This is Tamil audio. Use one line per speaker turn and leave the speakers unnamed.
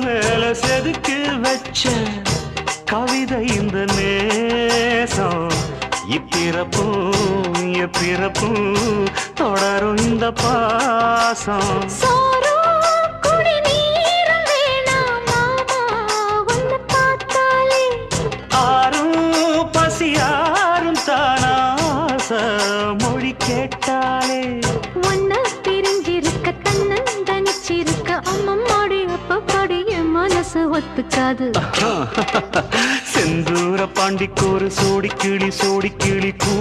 மேல செதுக்கு வச்ச கவிதை இந்த நேசம் இப்பிறப்பும் எப்பிறப்பும் தொடரும் இந்த பாசம் ஆரும் பசியாரும் தானாச மொழி கேட்டாலே
ஒன்ன பிரிஞ்சிருக்க தன்னந்தனிச்சிருக்க அம்மம்மாடி அப்பப்பாடி என் மனசு ஒத்துக்காது
செந்தூர பாண்டிக்கு ஒரு சோடி கிளி கூ